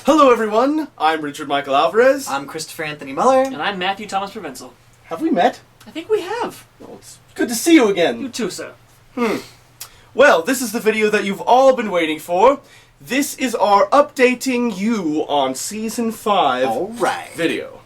Hello everyone, I'm Richard Michael Alvarez. I'm Christopher Anthony Muller. And I'm Matthew Thomas Provenzel. Have we met? I think we have. Well, it's good to see you again. You too, sir. Well, this is the video that you've all been waiting for. This is our updating you on Season 5 Alright. video.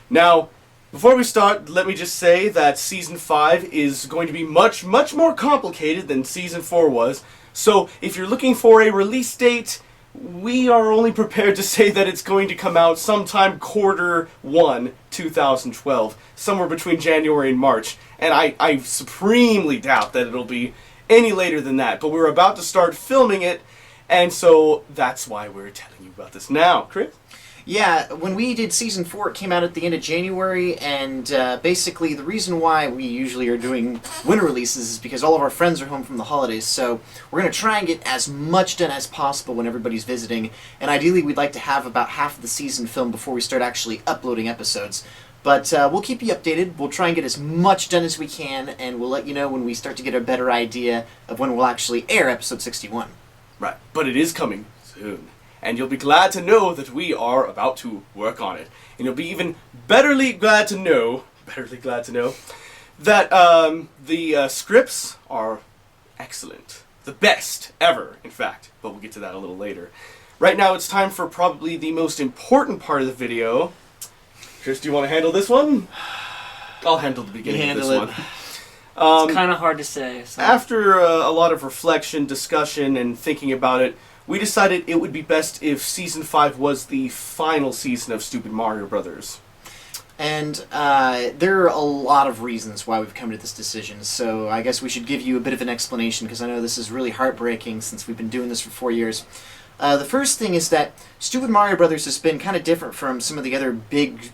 Now, before we start, let me just say that Season 5 is going to be much more complicated than Season 4 was. So, if you're looking for a release date, we are only prepared to say that it's going to come out sometime Q1 2012, somewhere between January and March. And I supremely doubt that it'll be any later than that. But we're about to start filming it, and so that's why we're telling you about this now. Chris? Yeah, when we did Season 4, it came out at the end of January, and basically the reason why we usually are doing winter releases is because all of our friends are home from the holidays, so we're going to try and get as much done as possible when everybody's visiting, and ideally we'd like to have about half of the season filmed before we start actually uploading episodes. But we'll keep you updated, we'll try and get as much done as we can, and we'll let you know when we start to get a better idea of when we'll actually air episode 61. Right, but it is coming soon. And you'll be glad to know that we are about to work on it. And you'll be even betterly glad to know that the scripts are excellent. The best ever, in fact. But we'll get to that a little later. Right now it's time for probably the most important part of the video. Chris, do you want to handle this one? I'll handle the beginning of this one. It's kind of hard to say. So. After a lot of reflection, discussion, and thinking about it, we decided it would be best if Season 5 was the final season of Stupid Mario Brothers. And there are a lot of reasons why we've come to this decision, so I guess we should give you a bit of an explanation, because I know this is really heartbreaking since we've been doing this for 4 years. The first thing is that Stupid Mario Brothers has been kind of different from some of the other big,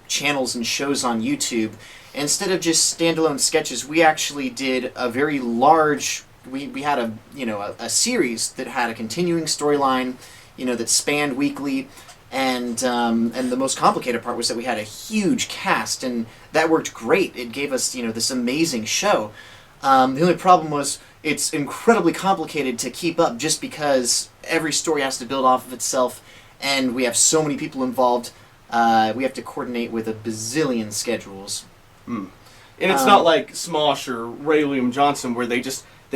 channels and shows on YouTube. Instead of just standalone sketches, we actually did a very large... We had a series that had a continuing storyline, that spanned weekly, and the most complicated part was that we had a huge cast, and that worked great. It gave us this amazing show. The only problem was it's incredibly complicated to keep up, just because every story has to build off of itself, and we have so many people involved. We have to coordinate with a bazillion schedules. And it's not like Smosh or Ray William Johnson, where they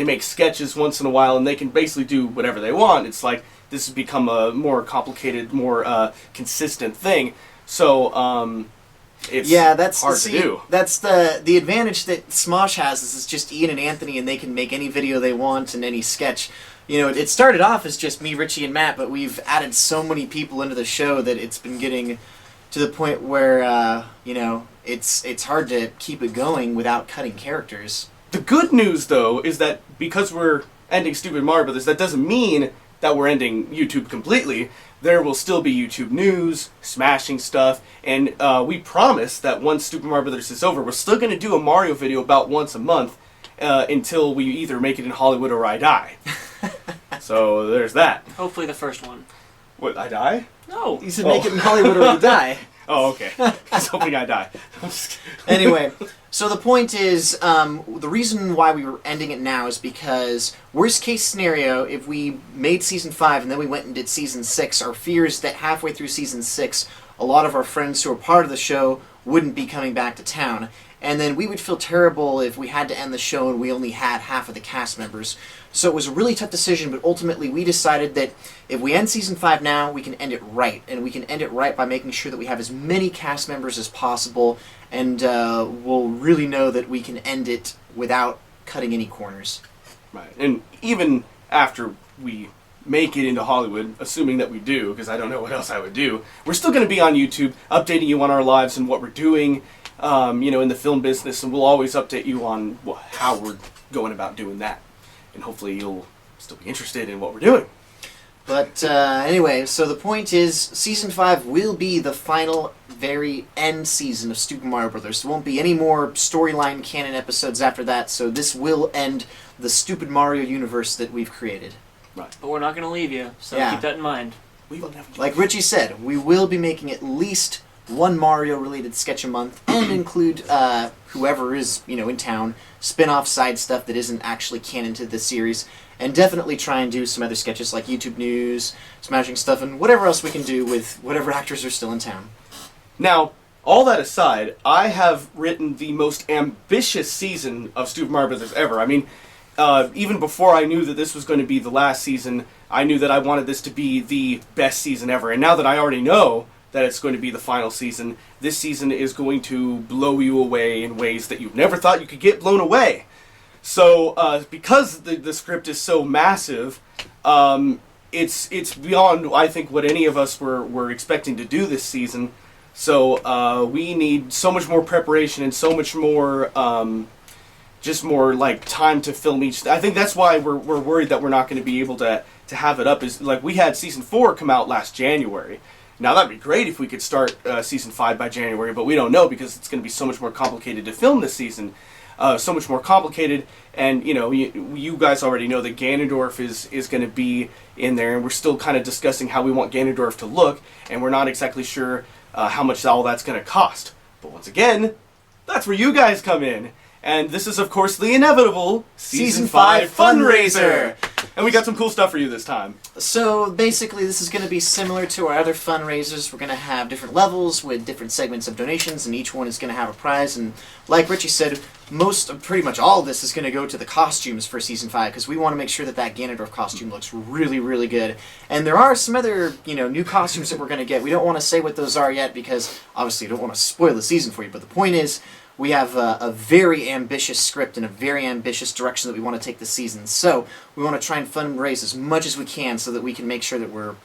make sketches once in a while and they can basically do whatever they want. It's like this has become a more complicated, more consistent thing. So it's hard to do. That's the advantage that Smosh has is it's just Ian and Anthony, and they can make any video they want and any sketch. It started off as just me, Richie, and Matt, but we've added so many people into the show that it's been getting to the point where it's hard to keep it going without cutting characters. The good news, though, is that because we're ending Stupid Mario Brothers, that doesn't mean that we're ending YouTube completely. There will still be YouTube news, smashing stuff, and we promise that once Stupid Mario Brothers is over, we're still going to do a Mario video about once a month until we either make it in Hollywood or I die. So there's that. Hopefully the first one. What, I die? No. You said make it in Hollywood or you die. Oh, okay. I was hoping I die. Anyway, so the point is, the reason why we were ending it now is because, worst case scenario, if we made Season 5 and then we went and did Season 6, our fear is that halfway through Season 6, a lot of our friends who are part of the show wouldn't be coming back to town. And then we would feel terrible if we had to end the show and we only had half of the cast members. So it was a really tough decision, but ultimately we decided that if we end Season 5 now, we can end it right. And we can end it right by making sure that we have as many cast members as possible, and we'll really know that we can end it without cutting any corners. Right. And even after we make it into Hollywood, assuming that we do, because I don't know what else I would do, we're still going to be on YouTube, updating you on our lives and what we're doing, in the film business, and we'll always update you on how we're going about doing that. And hopefully you'll still be interested in what we're doing. But anyway, so the point is, Season 5 will be the final, very end season of Stupid Mario Brothers. There won't be any more storyline canon episodes after that, so this will end the Stupid Mario universe that we've created. Right. But we're not going to leave you, so Yeah. keep that in mind. We will never. Like Richie said, we will be making at least one Mario-related sketch a month, and include whoever is in town, spin-off side stuff that isn't actually canon to the series, and definitely try and do some other sketches like YouTube news, smashing stuff, and whatever else we can do with whatever actors are still in town. Now, all that aside, I have written the most ambitious season of Super Mario Brothers ever. I mean, even before I knew that this was going to be the last season, I knew that I wanted this to be the best season ever. And now that I already know that it's going to be the final season, this season is going to blow you away in ways that you never thought you could get blown away. So, because the script is so massive, it's beyond, I think, what any of us were expecting to do this season. So, we need so much more preparation and so much more, just more, like, time to film each. I think that's why we're worried that we're not going to be able to have it up. Is like, we had Season 4 come out last January. Now, that'd be great if we could start Season 5 by January, but we don't know because it's going to be so much more complicated to film this season. So much more complicated, and you guys already know that Ganondorf is going to be in there, and we're still kind of discussing how we want Ganondorf to look, and we're not exactly sure how much all that's going to cost. But once again, that's where you guys come in. And this is, of course, the inevitable Season 5 Fundraiser! And we got some cool stuff for you this time. So, basically, this is going to be similar to our other fundraisers. We're going to have different levels with different segments of donations, and each one is going to have a prize. And like Richie said, pretty much all of this is going to go to the costumes for Season 5, because we want to make sure that Ganondorf costume looks really, really good. And there are some other, new costumes that we're going to get. We don't want to say what those are yet, because obviously you don't want to spoil the season for you. But the point is, we have a very ambitious script and a very ambitious direction that we want to take the season. So we want to try and fundraise as much as we can so that we can make sure that we're,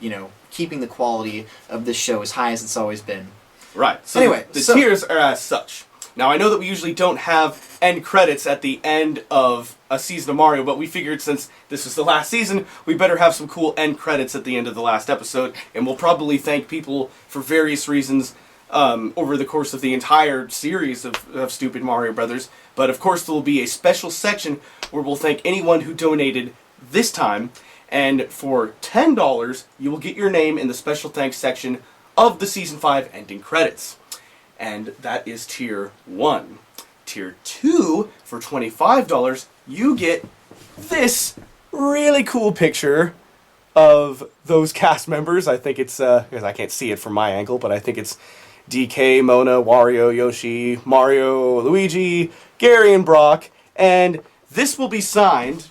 keeping the quality of this show as high as it's always been. Right. So anyway, the tiers are as such. Now, I know that we usually don't have end credits at the end of a season of Mario, but we figured since this is the last season, we better have some cool end credits at the end of the last episode, and we'll probably thank people for various reasons over the course of the entire series of Stupid Mario Brothers. But of course there will be a special section where we'll thank anyone who donated this time, and for $10 you will get your name in the special thanks section of the Season 5 ending credits. And that is Tier 1. Tier 2, for $25, you get this really cool picture of those cast members. I think it's, because I can't see it from my angle, but I think it's DK, Mona, Wario, Yoshi, Mario, Luigi, Gary, and Brock. And this will be signed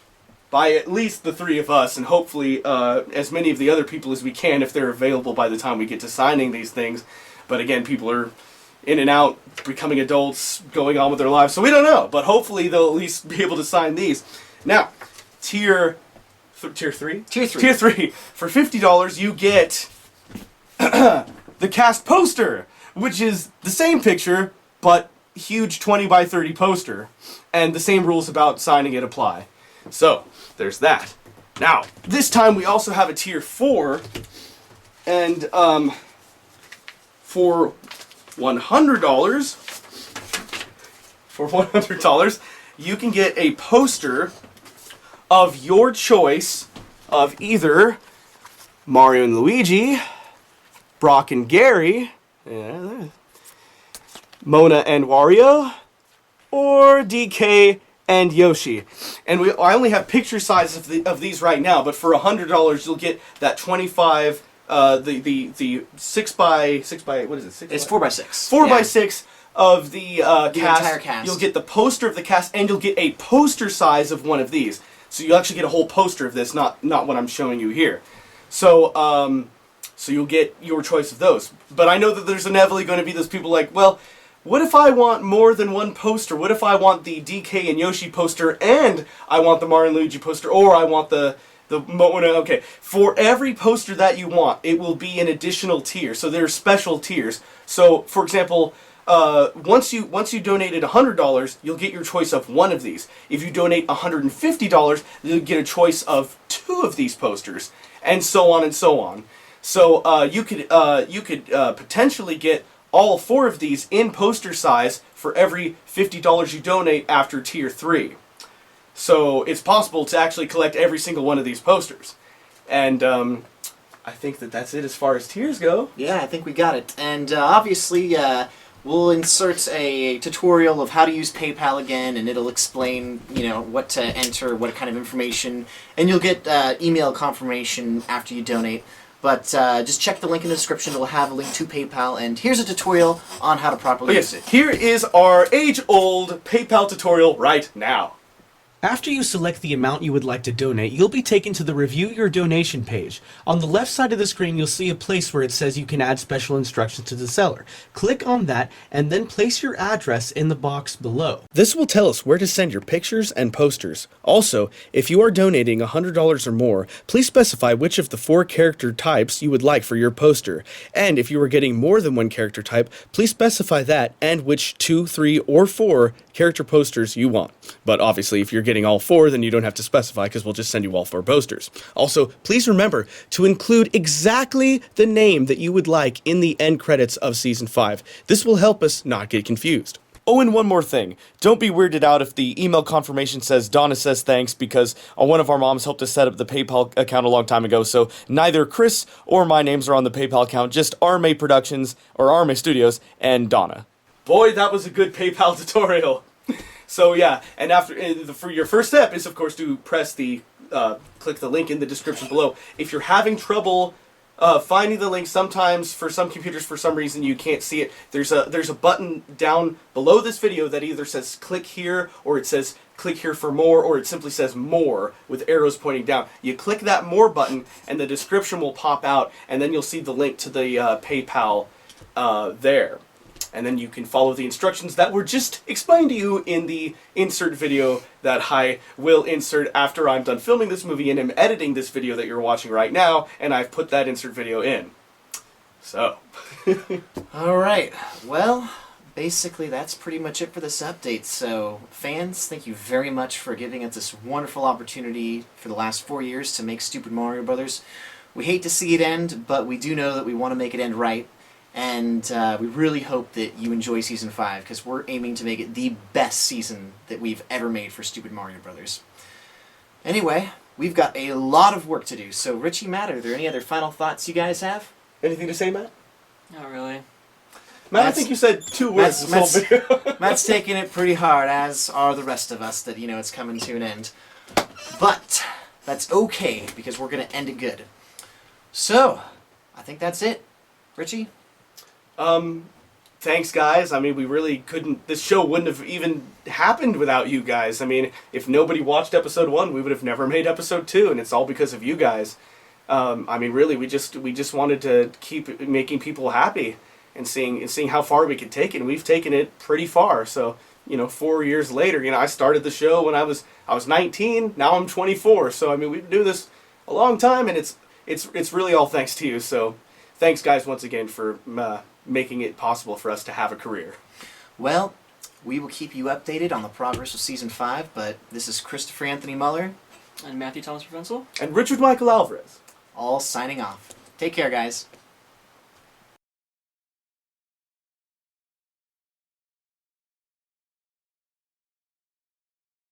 by at least the three of us, and hopefully as many of the other people as we can if they're available by the time we get to signing these things. But again, people are in and out, becoming adults, going on with their lives, so we don't know. But hopefully they'll at least be able to sign these. Now, Tier 3? Tier 3. Tier 3. For $50, you get the cast poster, which is the same picture, but huge 20 by 30 poster. And the same rules about signing it apply. So, there's that. Now, this time we also have a Tier 4, and for $100, you can get a poster of your choice of either Mario and Luigi, Brock and Gary, Mona and Wario, or DK and Yoshi. And I only have picture sizes of these right now, but for $100 you'll get that 25, the 6 by what is it? 6 It's 4 by 6. 4 by 6 of the cast. Entire cast. You'll get the poster of the cast, and you'll get a poster size of one of these. So you'll actually get a whole poster of this, not what I'm showing you here. So so you'll get your choice of those. But I know that there's inevitably going to be those people like, well, what if I want more than one poster? What if I want the DK and Yoshi poster, and I want the Mario and Luigi poster, or I want the Mona? Okay, for every poster that you want, it will be an additional tier. So there are special tiers. So, for example, once you donated $100, you'll get your choice of one of these. If you donate $150, you'll get a choice of two of these posters, and so on and so on. So you could potentially get all 4 of these in poster size for every $50 you donate after Tier 3. So it's possible to actually collect every single one of these posters. And I I think that's it as far as tiers go. Yeah, I think we got it. And obviously, we'll insert a tutorial of how to use PayPal again, and it'll explain, what to enter, what kind of information, and you'll get email confirmation after you donate. But just check the link in the description. It'll have a link to PayPal, and here's a tutorial on how to properly use it. Here is our age-old PayPal tutorial right now. After you select the amount you would like to donate, you'll be taken to the Review Your Donation page. On the left side of the screen, you'll see a place where it says you can add special instructions to the seller. Click on that, and then place your address in the box below. This will tell us where to send your pictures and posters. Also, if you are donating $100 or more, please specify which of the 4 character types you would like for your poster. And if you are getting more than 1 character type, please specify that and which 2, 3, or 4 character posters you want. But obviously, if you're getting all 4, then you don't have to specify because we'll just send you all 4 posters. Also, please remember to include exactly the name that you would like in the end credits of Season 5. This will help us not get confused. Oh, and one more thing. Don't be weirded out if the email confirmation says Donna says thanks, because one of our moms helped us set up the PayPal account a long time ago, so neither Chris or my names are on the PayPal account, just Arme Productions, or Arme Studios, and Donna. Boy, that was a good PayPal tutorial. So yeah, and after for your first step is of course to press the click the link in the description below. If you're having trouble finding the link, sometimes for some computers for some reason you can't see it. There's a button down below this video that either says click here, or it says click here for more, or it simply says more with arrows pointing down. You click that more button and the description will pop out, and then you'll see the link to the PayPal there. And then you can follow the instructions that were just explained to you in the insert video that I will insert after I'm done filming this movie and am editing this video that you're watching right now, and I've put that insert video in. So. Alright, well, basically that's pretty much it for this update. So, fans, thank you very much for giving us this wonderful opportunity for the last 4 years to make Stupid Mario Brothers. We hate to see it end, but we do know that we want to make it end right. And we really hope that you enjoy Season 5, because we're aiming to make it the best season that we've ever made for Stupid Mario Brothers. Anyway, we've got a lot of work to do, so Richie, Matt, are there any other final thoughts you guys have? Anything to say, Matt? Not really. Matt, I think you said 2 words this whole video. Matt's taking it pretty hard, as are the rest of us, that, it's coming to an end. But that's okay, because we're going to end it good. So, I think that's it. Richie? Thanks, guys. I mean, we really couldn't, this show wouldn't have even happened without you guys. I mean, if nobody watched episode 1, we would have never made episode 2, and it's all because of you guys. I mean, really, we just wanted to keep making people happy and seeing how far we could take it, and we've taken it pretty far. So, 4 years later, I started the show when I was 19, now I'm 24. So, I mean, we've been doing this a long time, and it's really all thanks to you. So, thanks, guys, once again for making it possible for us to have a career. Well, we will keep you updated on the progress of Season 5, but this is Christopher Anthony Muller. And Matthew Thomas Provenzel. And Richard Michael Alvarez. All signing off. Take care, guys.